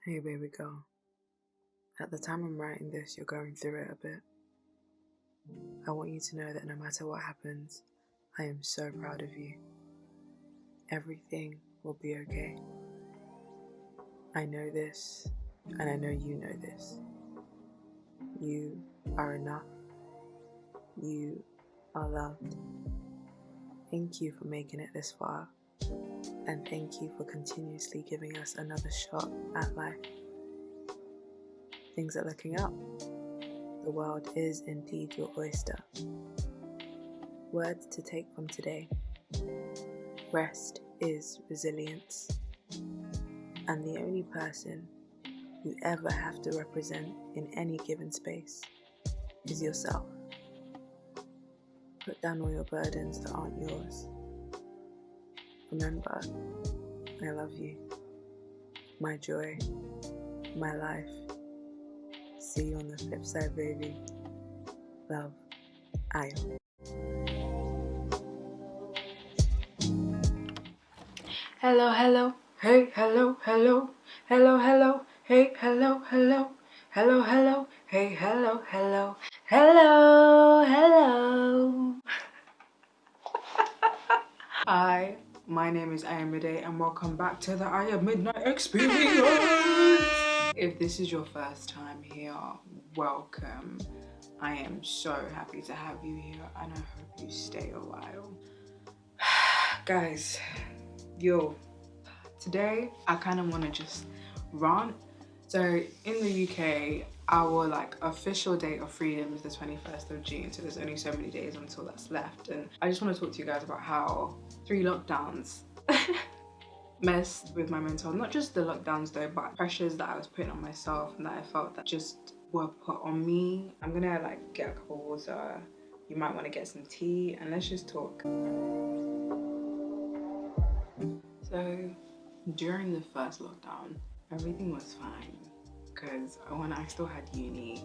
Hey baby girl, at the time I'm writing this, you're going through it a bit. I want you to know that no matter what happens, I am so proud of you. Everything will be okay. I know this, and I know you know this. You are enough. You are loved. Thank you for making it this far, and thank you for continuously giving us another shot at life. Things are looking up. The world is indeed your oyster. Words to take from today. Rest is resilience. And the only person you ever have to represent in any given space is yourself. Put down all your burdens that aren't yours. Remember, I love you. My joy. My life. See you on the flip side, baby. Love, Ayo. Hello, hello, hey, hello, hello, hello, hello, hey, hello, hello, hello, hello, hey, hello, hello, hello, hello. Hi, my name is Ayamide and welcome back to the Aya Midnight Experience. If this is your first time here, welcome. I am so happy to have you here and I hope you stay a while. Guys, today I kind of want to just rant. So in the UK, our official date of freedom is the 21st of June, so there's only so many days until that's left, and I just want to talk to you guys about how 3 lockdowns messed with my mental health. Not just the lockdowns though, but pressures that I was putting on myself and that I felt that just were put on me. I'm gonna get a cup of water, you might want to get some tea, and let's just talk. So during the first lockdown, everything was fine because when I still had uni, it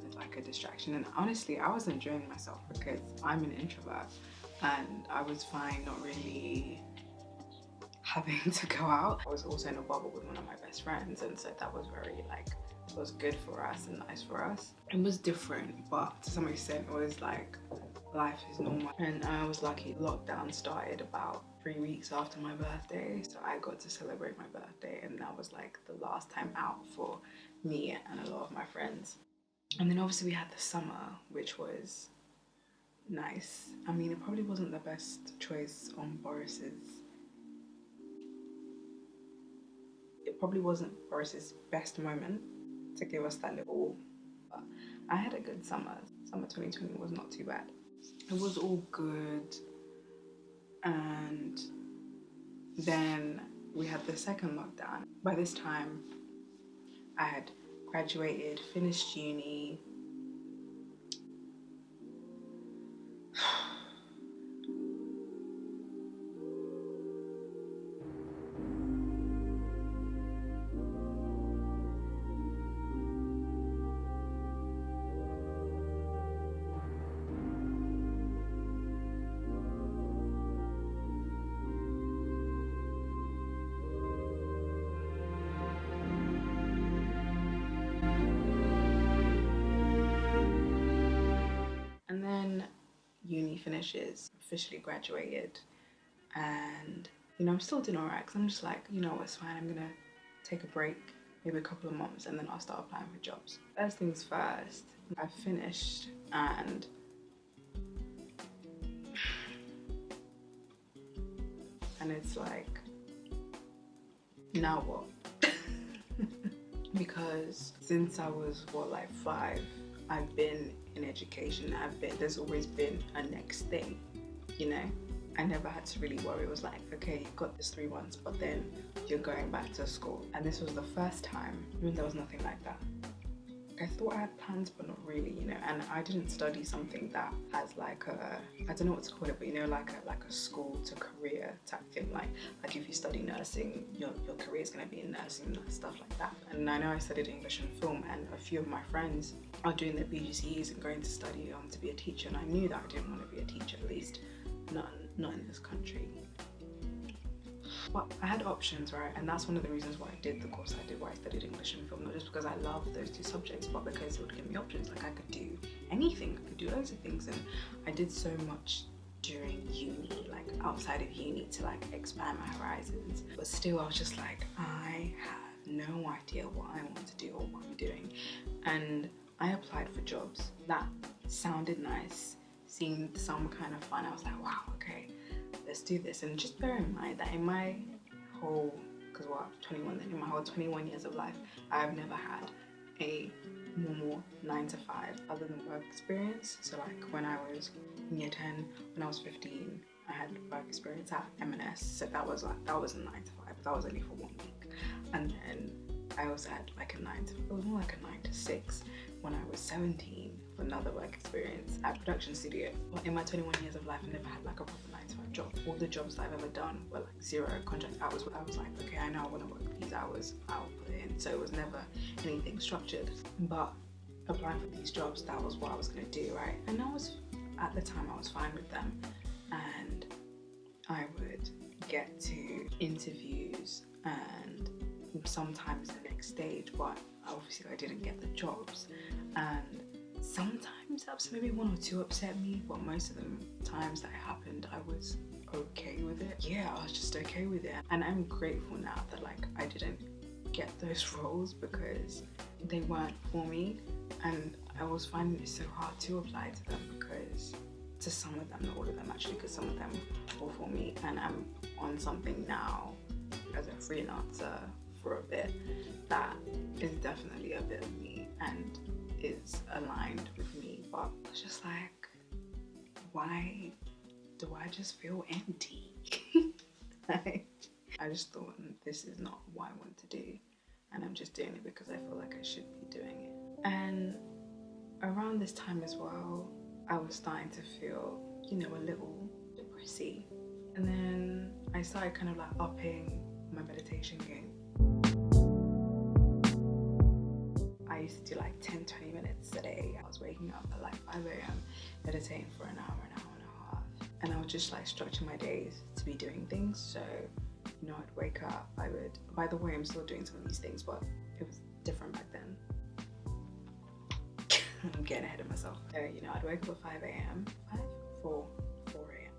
was like a distraction, and honestly I was enjoying myself because I'm an introvert and I was fine not really having to go out. I was also in a bubble with one of my best friends, and so that was very it was good for us and nice for us. It was different, but to some extent it was like life is normal. And I was lucky lockdown started about 3 weeks after my birthday, so I got to celebrate my birthday, and that was like the last time out for me and a lot of my friends. And then obviously we had the summer, which was nice. I mean, it probably wasn't the best choice on Boris's. It probably wasn't Boris's best moment to give us that little, but I had a good summer. Summer 2020 was not too bad. It was all good. And then we had the second lockdown. By this time, I had graduated, finished uni. And then uni finishes, officially graduated, and I'm still doing all right because I'm just it's fine, I'm gonna take a break, maybe a couple of months, and then I'll start applying for jobs. First things first, I finished, and it's like, now what? Because since I was 5, I've been in education. There's always been a next thing, I never had to really worry. It was like, okay, you've got this 3 months, but then you're going back to school. And this was the first time when there was nothing like that. I thought I had plans, but not really, and I didn't study something that has I don't know what to call it, but like a school to career type thing. Like if you study nursing, your career is going to be in nursing and stuff like that. And I know I studied English and film, and a few of my friends are doing their BGCEs and going to study to be a teacher, and I knew that I didn't want to be a teacher, at least not in this country. But I had options, right? And that's one of the reasons why I did the course I did, why I studied English and film, not just because I love those two subjects, but because it would give me options. Like I could do anything, I could do loads of things, and I did so much during uni, like outside of uni, to like expand my horizons. But still, I was just like, I have no idea what I want to do or what I'm doing. And I applied for jobs that sounded nice, seemed some kind of fun. I was like, wow, okay, let's do this. And just bear in mind that in my whole, because what, 21 then, in my whole 21 years of life, I've never had a normal 9 to 5 other than work experience. So like when I was in year 10, when I was 15, I had work experience at M&S. So that was a 9 to 5, but that was only for 1 week. And then I also had like it was more like a 9 to 6 when I was 17 for another work experience at production studio. But in my 21 years of life, I never had like a proper 9 to 5 job. All the jobs that I've ever done were like 0 contract hours. I was like, okay, I know I want to work these hours, I'll put it in. So it was never anything structured. But applying for these jobs, that was what I was going to do, right? And at the time I was fine with them, and I would get to interviews and sometimes the next stage, but obviously I didn't get the jobs. And sometimes maybe 1 or 2 upset me, but most of the times that it happened, I was okay with it. Yeah, I was just okay with it. And I'm grateful now that like I didn't get those roles because they weren't for me. And I was finding it so hard to apply to them because to some of them, not all of them actually, because some of them were for me. And I'm on something now as a freelancer for a bit that is definitely a bit of me and is aligned with me. But it's just like, why do I just feel empty? Like, I just thought this is not what I want to do, and I'm just doing it because I feel like I should be doing it. And around this time as well, I was starting to feel, a little depressy. And then I started kind of like upping my meditation game. I used to do like 10-20 minutes a day. I was waking up at like 5 a.m, meditating for an hour and a half. And I would just like structure my days to be doing things. So, I'd wake up, by the way, I'm still doing some of these things, but it was different back then. I'm getting ahead of myself. So, I'd wake up at 5 a.m, 4 a.m.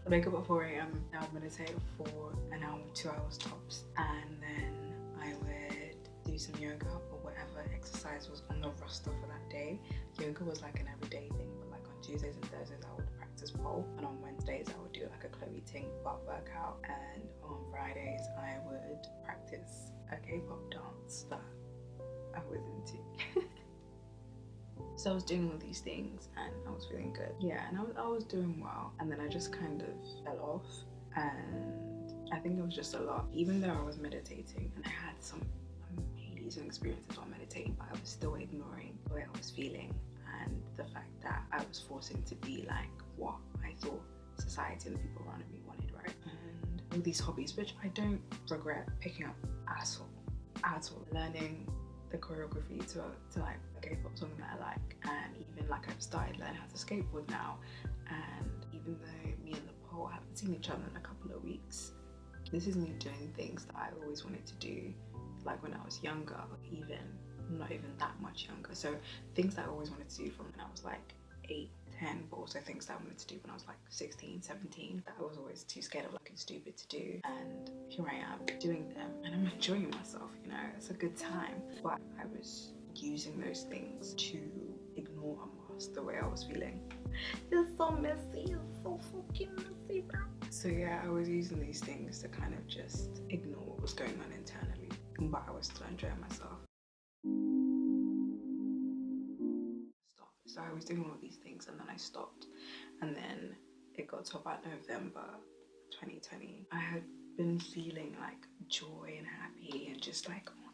I'd wake up at 4 a.m, I would meditate for an hour, 2 hours tops. And then I would do some yoga or whatever exercise was on the roster for that day. Yoga was like an everyday thing, but like on Tuesdays and Thursdays I would practice pole, and on Wednesdays I would do like a Chloe Ting butt workout, and on Fridays I would practice a K-pop dance that I was into. So I was doing all these things and I was feeling good. Yeah, and I was doing well, and then I just kind of fell off, and I think it was just a lot. Even though I was meditating and I had some amazing experiences while meditating, but I was still ignoring the way I was feeling and the fact that I was forcing to be like what I thought society and the people around me wanted, right? And all these hobbies, which I don't regret picking up at all. Learning the choreography to like a K-pop song that I like, and even like I've started learning how to skateboard now. And even though me and the pole haven't seen each other in a couple of weeks, this is me doing things that I always wanted to do, like when I was younger, even not even that much younger. So things that I always wanted to do from when I was like 8, 10, but also things that I wanted to do when I was like 16, 17, that I was always too scared of looking stupid to do. And here I am doing them, and I'm enjoying myself, it's a good time. But I was using those things to ignore and mask the way I was feeling. It's so messy, it's so fucking messy, bro. So yeah, I was using these things to kind of just ignore what was going on internally, but I was still enjoying myself. So I was doing all these things and then I stopped, and then it got to about November 2020. I had been feeling like joy and happy and just like, oh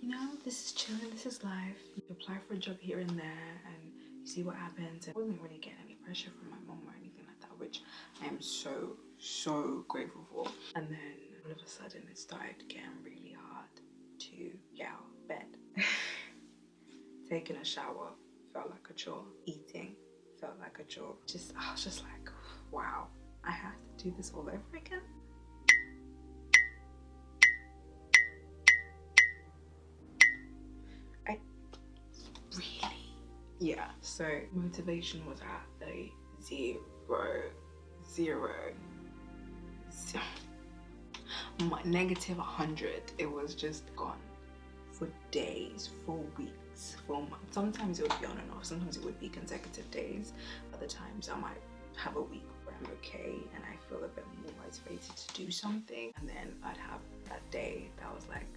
yeah, this is chilling, this is life. You apply for a job here and there and you see what happens. I wasn't really getting any pressure from my mom or anything like that, which I am so grateful for. And then all of a sudden it started getting really hard to get out of bed. Taking a shower felt like a chore. Eating felt like a chore. I was just like, wow, I have to do this all over again. Yeah, so motivation was at a zero. Negative 100. It was just gone for days, for weeks, for months. Sometimes it would be on and off. Sometimes it would be consecutive days. Other times I might have a week where I'm okay and I feel a bit more motivated to do something. And then I'd have that day that was like,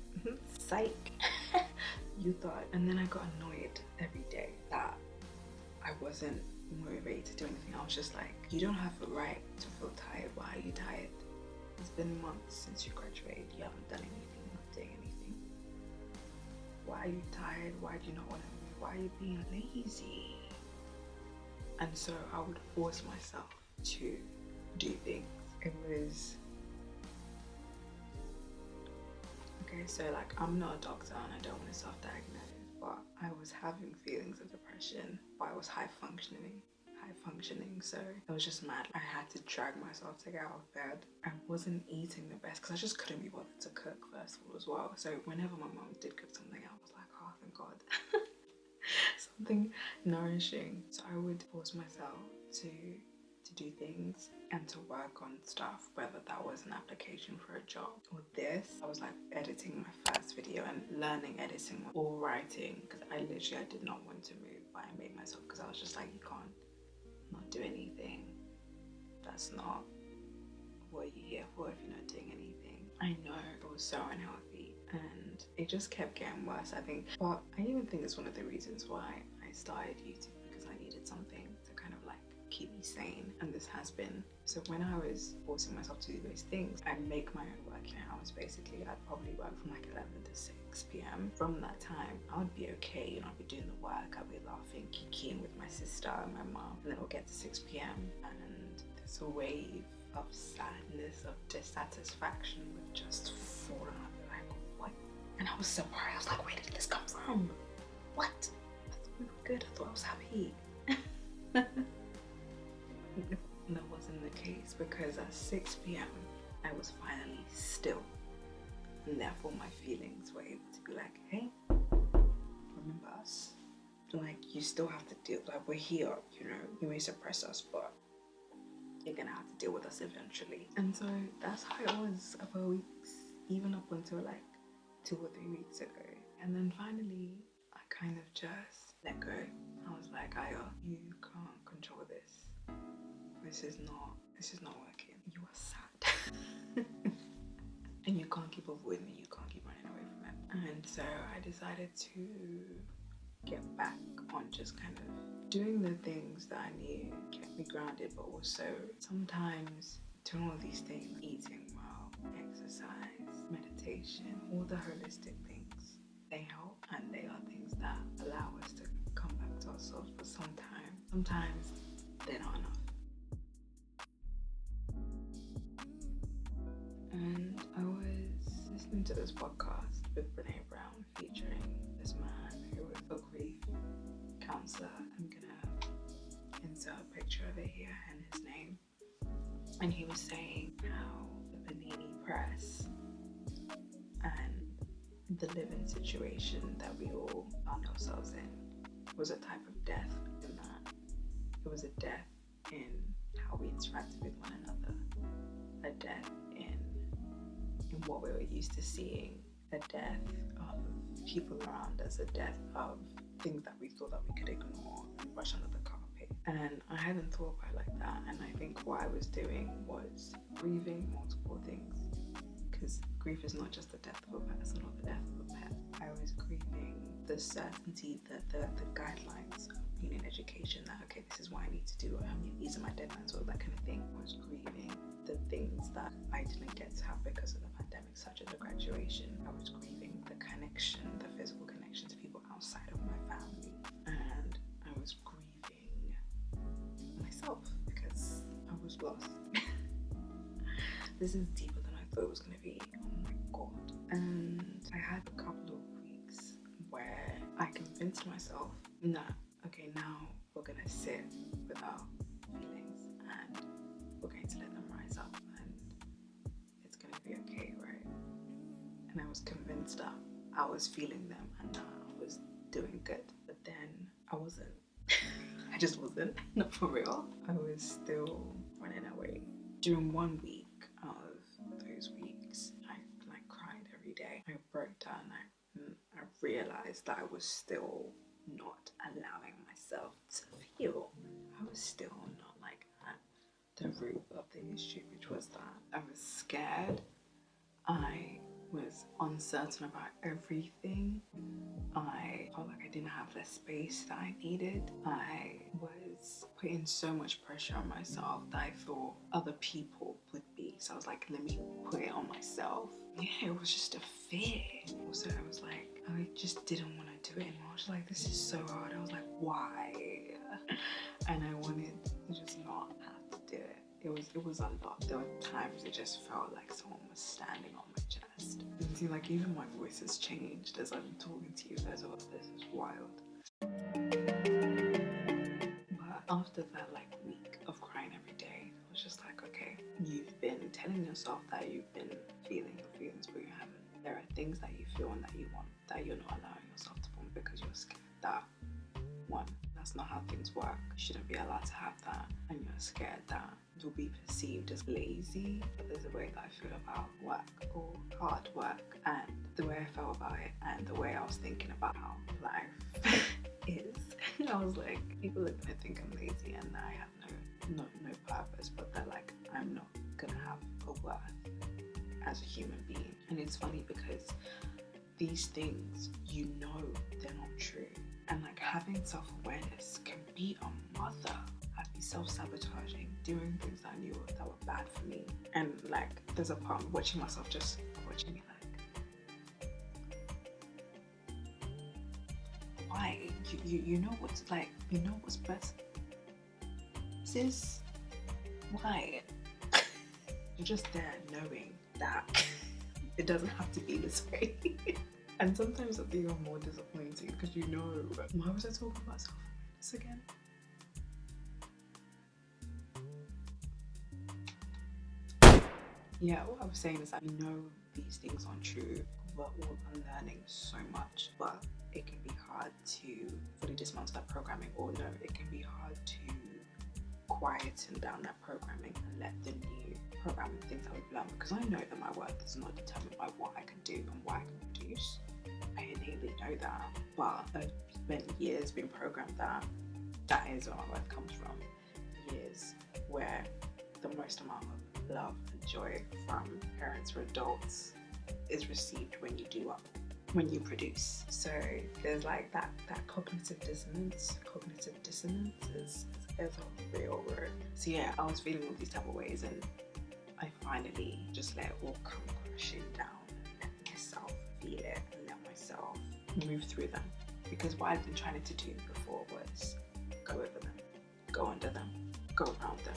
psych, you thought. And then I got annoyed every day that I wasn't motivated to do anything. I was just like, you don't have the right to feel tired. Why are you tired? It's been months since you graduated. You haven't done anything. You're not doing anything. Why are you tired? Why do you not want to move? Why are you being lazy? And so I would force myself to do things. It was okay. So like, I'm not a doctor and I don't want to self-diagnose, but I was having feelings of depression, but I was high functioning, so it was just mad. I had to drag myself to get out of bed. I wasn't eating the best because I just couldn't be bothered to cook first of all as well. So whenever my mom did cook something, I was like, oh thank God, something nourishing. So I would force myself to do things and to work on stuff, whether that was an application for a job or this. I was like editing my first video and learning editing or writing, because I did not want to move, but I made myself, because I was just like, you can't not do anything. That's not what you're here for if you're not doing anything. I know it was so unhealthy and it just kept getting worse, I think. But I even think it's one of the reasons why I started YouTube, because I needed something to kind of like keep me sane, and this has been. So when I was forcing myself to do those things, I'd make my own working hours basically. I'd probably work from like 11 to 6 p.m. From that time, I would be okay, I'd be doing the work, I'd be laughing, kikiing with my sister and my mom, and then it'll get to 6 p.m. and this wave of sadness, of dissatisfaction would just fall, and I'd be like, what? And I was surprised. I was like, where did this come from? What? I thought we were good. I thought I was happy. That wasn't the case, because at 6 p.m. I was finally still, and therefore my feelings were able to be like, hey, remember us? Like, you still have to deal, like, we're here, you may suppress us, but you're gonna have to deal with us eventually. And so that's how it was for weeks, even up until like 2 or 3 weeks ago. And then finally I kind of just let go. I was like, Aya, you can't control this. This is not working. You are sad. And you can't keep avoiding it, you can't keep running away from it. And so I decided to get back on just kind of doing the things that I knew kept me grounded, but also sometimes doing all these things, eating well, exercise, meditation, all the holistic things, they help, and they are things that allow us to come back to ourselves. But sometimes they're not enough. And I was listening to this podcast with Brene Brown featuring this man who was a grief counselor. I'm gonna insert a picture of it here and his name. And he was saying how the Panini Press and the living situation that we all found ourselves in was a type of death, in that it was a death in how we interacted with one another, a death in what we were used to seeing, a death of people around us, a death of things that we thought that we could ignore and brush under the carpet. And I hadn't thought about it like that, and I think what I was doing was grieving multiple things, because grief is not just the death of a person or the death of a pet. I was grieving the certainty, the guidelines of being in education, that okay, this is what I need to do, these are my deadlines, or that kind of thing. I was grieving the things that I didn't get to have because of the pandemic, such as a graduation. I was grieving the connection, the physical connection to people outside of my family, and I was grieving myself because I was lost. This is deeper than I thought it was going to be. Oh my God. And I had a couple of weeks where I convinced myself that, okay, now we're going to sit with our feelings and we're going to let them rise up and it's going to be okay, right? And I was convinced that I was feeling them and that I was doing good, but then I wasn't. just wasn't. Not for real. I was still running away. During 1 week of those weeks, I like cried every day. I broke down. I realized that I was still not allowing myself to feel. I was still not like at the root of the issue, which was that I was scared. I was uncertain about everything. I felt like I didn't have the space that I needed. I was putting so much pressure on myself that I thought other people would be. So I was like, let me put it on myself. Yeah, it was just a fear. Also, I was like, I just didn't want to do it anymore. I was like, this is so hard. I was like, why? And I wanted to just not have to do it. It was a lot. There were times it just felt like someone was standing on my chest. It seemed like even my voice has changed as I'm talking to you guys about this. Is wild. But after that week of crying every day, I was just like, okay, you've been telling yourself that you've been feeling your feelings, but you haven't. There are things that you feel and that you want that you're not allowing yourself to form because you're scared that one, that's not how things work. You shouldn't be allowed to have that, and you're scared that you'll be perceived as lazy. But there's a way that I feel about work or hard work, and the way I felt about it, and the way I was thinking about how life is. I was like, people are gonna think I'm lazy and I have no purpose, but they're like, I'm not gonna have a worth as a human being. And it's funny because these things, you know, they're not true. And like having self-awareness can be a mother. I'd be self-sabotaging, doing things that I knew that were bad for me. And like there's a part of watching myself just watching me like, why? You know what's like, you know what's best? Sis, why? You're just there knowing that it doesn't have to be this way. And sometimes it's even more disappointing because you know, why was I talking about self-awareness again? Yeah, what I was saying is that you know these things aren't true. We're all unlearning so much, but it can be hard to fully dismantle that programming, or no, it can be hard to quieten down that programming and let the new programming things that we've learned, because I know that my worth is not determined by what I can do and what I can produce. I innately know that, but I've spent years being programmed that that is where my worth comes from. Years where the most amount of love and joy from parents or adults is received when you do up, when you produce. So there's like that cognitive dissonance. Cognitive dissonance is a real word. So yeah, I was feeling all these type of ways, and I finally just let it all come crashing down and let myself feel it and let myself move through them. Because what I've been trying to do before was go over them, go under them, go around them.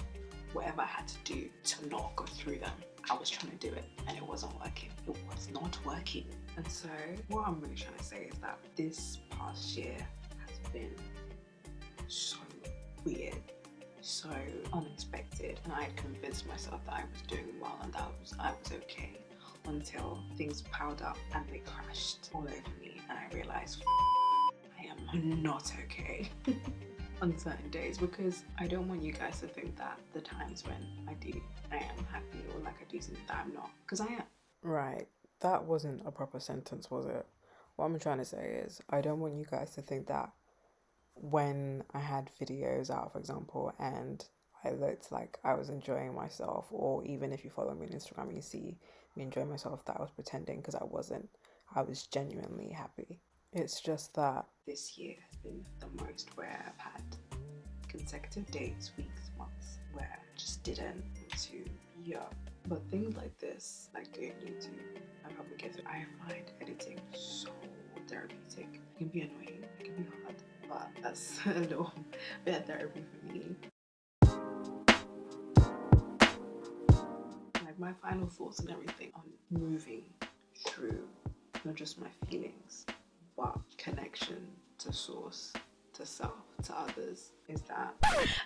Whatever I had to do to not go through them, I was trying to do it, and it wasn't working. It was not working. And so what I'm really trying to say is that this past year has been so weird, so unexpected, and I had convinced myself that I was doing well and that I was okay, until things piled up and they crashed all over me, and I realized I am not okay. On certain days, because I don't want you guys to think that the times when I am happy, or like I do something that I'm not, because I am. Right, that wasn't a proper sentence, was it? What I'm trying to say is, I don't want you guys to think that when I had videos out, for example, and I looked like I was enjoying myself, or even if you follow me on Instagram and you see me enjoying myself, that I was pretending, because I wasn't. I was genuinely happy. It's just that this year has been the most where I've had consecutive days, weeks, months where I just didn't want to be up. But things like this, like doing YouTube, I probably get through. I find editing so therapeutic. It can be annoying, it can be hard, but that's a little bit of therapy for me. Like my final thoughts and everything on moving through not just my feelings, but connection to source, to self, to others, is that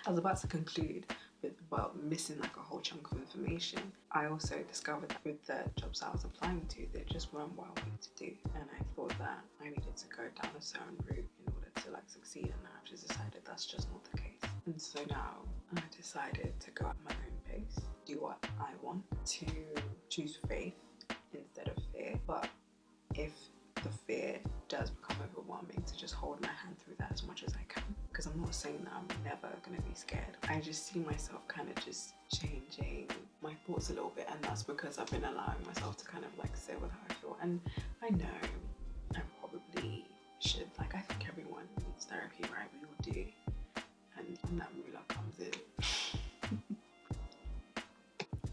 I was about to conclude with, well, missing like a whole chunk of information. I also discovered that with the jobs I was applying to, they just weren't what I wanted to do, and I thought that I needed to go down a certain route in order to like succeed, and I've just decided that's just not the case. And so now I decided to go at my own pace, do what I want, to choose faith instead of fear. But if the fear does become overwhelming, to just hold my hand through that as much as I can, because I'm not saying that I'm never gonna be scared. I just see myself kind of just changing my thoughts a little bit, and that's because I've been allowing myself to kind of like sit with how I feel. And I know I probably should, like, I think everyone needs therapy, right? We all do. And when that moolah comes in,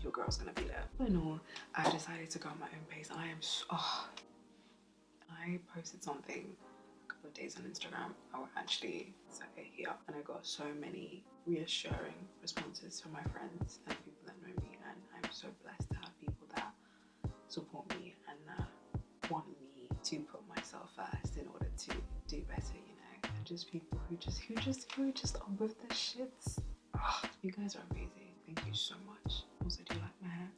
your girl's gonna be there. But no, I decided to go at my own pace, and I am I posted something a couple of days on Instagram. I will actually say it here, and I got so many reassuring responses from my friends and people that know me, and I'm so blessed to have people that support me and want me to put myself first in order to do better, you know, and just people who just are with the shits. Oh, you guys are amazing. Thank you so much. Also, do you like my hair?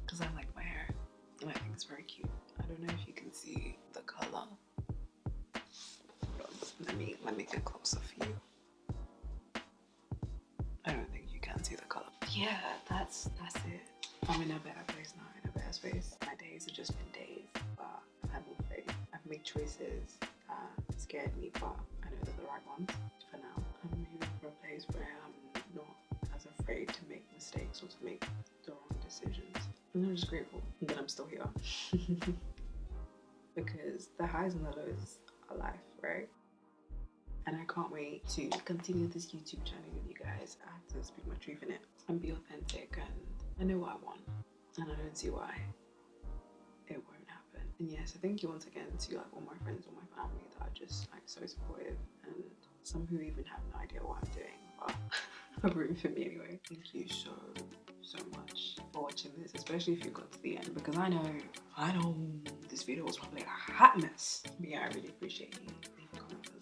Because I like my hair, and I think it's very cute. I don't know if you can see the color. Let me get closer for you. I don't think you can see the color. Yeah, that's it. I'm in a better place now, in a better space. My days have just been days, but I've had more faith. I've made choices that scared me, but I know they're the right ones for now. I'm moving from a place where I'm not as afraid to make mistakes or to make the wrong decisions. And I'm just grateful that I'm still here. Because the highs and the lows are life, right? And I can't wait to continue this YouTube channel with you guys. I have to speak my truth in it and be authentic, and I know what I want, and I don't see why it won't happen. And yeah, so thank you once again to like all my friends, all my family that are just like so supportive, and some who even have no idea what I'm doing, but are rooting for me anyway. Thank you so much for watching this, especially if you got to the end, because I know this video was probably a hot mess. But yeah, I really appreciate you. Leave a comment below.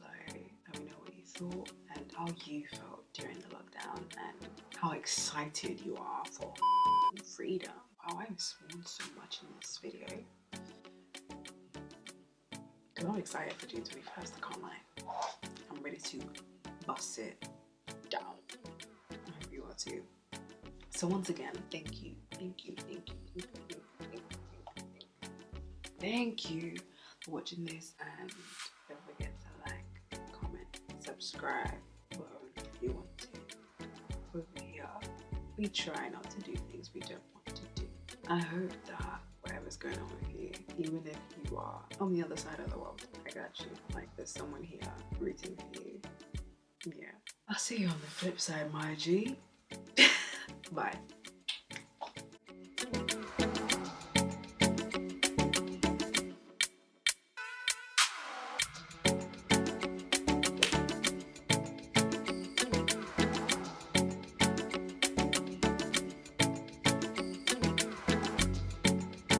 Let me know what you thought and how you felt during the lockdown, and how excited you are for freedom. Wow, I've sworn so much in this video. Because I'm excited for June 21st, I can't lie. I'm ready to bust it down. I hope you are too. So once again, thank you for watching this, and don't forget to like, comment, subscribe, whatever you want to. Over here, we try not to do things we don't want to do. I hope that whatever's going on with you, even if you are on the other side of the world, I got you. Like, there's someone here rooting for you. Yeah. I'll see you on the flip side, my G. Bye.